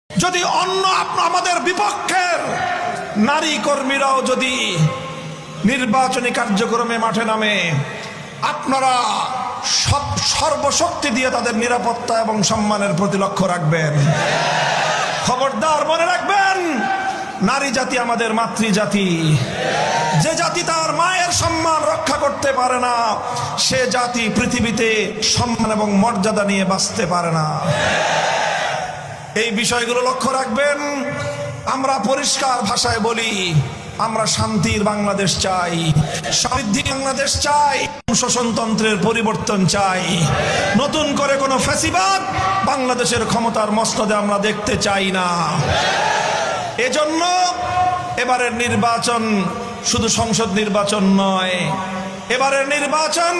যদি অন্য আমাদের বিপক্ষের নারী কর্মীরাও যদি নির্বাচনী কার্যক্রমে মাঠে নামে, আপনারা সর্বশক্তি দিয়ে তাদের নিরাপত্তা এবং সম্মানের প্রতি লক্ষ্য রাখবেন। খবরদার মনে রাখবেন, নারী জাতি আমাদের মাতৃজাতি। যে জাতি তার মায়ের সম্মান রক্ষা করতে পারে না, সে জাতি পৃথিবীতে সম্মান এবং মর্যাদা নিয়ে বাঁচতে পারে না। এই বিষয়গুলো লক্ষ্য রাখবেন। আমরা পরিষ্কার ভাষায় বলি, আমরা শান্তির বাংলাদেশ চাই, সমৃদ্ধি বাংলাদেশ চাই, শোষণতন্ত্রের পরিবর্তন চাই। নতুন করে কোনো ফ্যাসিবাদ বাংলাদেশের ক্ষমতার মসনদে আমরা দেখতে চাই না। এজন্য এবারের নির্বাচন শুধু সংসদ নির্বাচন নয়, এবারের নির্বাচন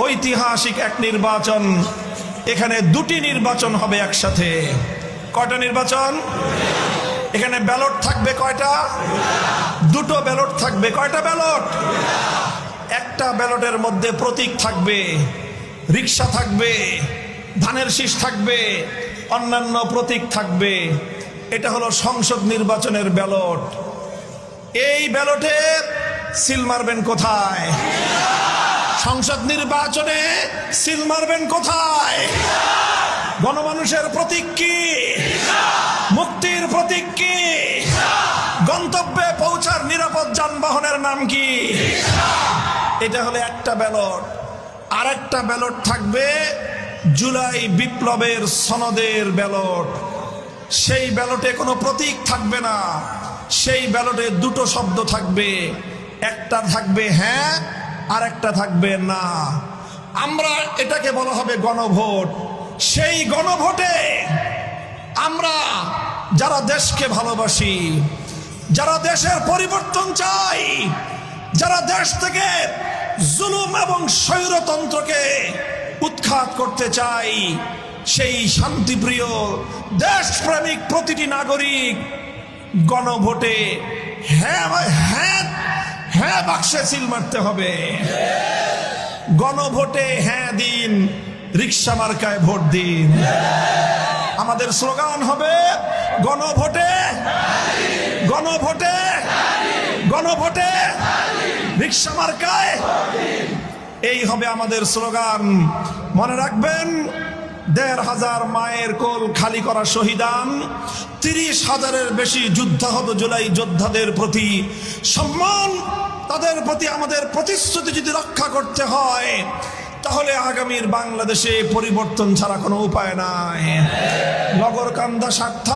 ঐতিহাসিক এক নির্বাচন। এখানে দুটি নির্বাচন হবে একসাথে। কয়টা নির্বাচন? এখানে ব্যালট থাকবে কয়টা? দুটো ব্যালট থাকবে। কয়টা ব্যালট? একটা ব্যালটের মধ্যে প্রতীক থাকবে, রিক্সা থাকবে, ধানের শীষ থাকবে, অন্যান্য প্রতীক থাকবে। এটা হলো সংসদ নির্বাচনের ব্যালট। এই ব্যালটে সিল মারবেন কোথায়? সংসদ নির্বাচনে সিল মারবেন কোথায়? গণমানুষের প্রতীক কি? মুক্তির প্রতীক কি? গন্তব্যে পৌঁছার নিরাপদ যানবাহনের নাম কি? এটা হলো একটা ব্যালট। আর একটা ব্যালট থাকবে জুলাই বিপ্লবের সনদের ব্যালট। সেই ব্যালটে কোনো প্রতীক থাকবে না, সেই ব্যালটে দুটো শব্দ থাকবে, একটা থাকবে হ্যাঁ আর একটা থাকবে না। আমরা এটাকে বলা হবে গণভোট। সেই গণভোটে আমরা যারা দেশকে ভালোবাসি, যারা দেশের পরিবর্তন চাই, যারা দেশ থেকে জুলুম এবং স্বৈরতন্ত্রকে উৎখাত করতে চাই, সেই শান্তিপ্রিয় দেশপ্রেমিক প্রতিটি নাগরিক গণভোটে হ্যাঁ হ্যাঁ হ্যাঁ বাক্সে সিল মারতে হবে। গণভোটে হ্যাঁ দিন, রিক্সা মার্কায় ভোট দিন। আমাদের স্লোগান হবে গণভোটে, গণভোটে, গণভোটে, রিক্সা মার্কায়। এই হবে আমাদের স্লোগান। মনে রাখবেন, ১৫০০ মায়ের কোল খালি করা শহীদান, ৩০,০০০-এর বেশি যুদ্ধাহত জুলাই যোদ্ধাদের প্রতি সম্মান, তাদের প্রতি আমাদের প্রতিশ্রুতি যদি রক্ষা করতে হয়, তাহলে আগামীর বাংলাদেশে পরিবর্তন ছাড়া কোনো উপায় নাই। নগরকান্দা স্বার্থ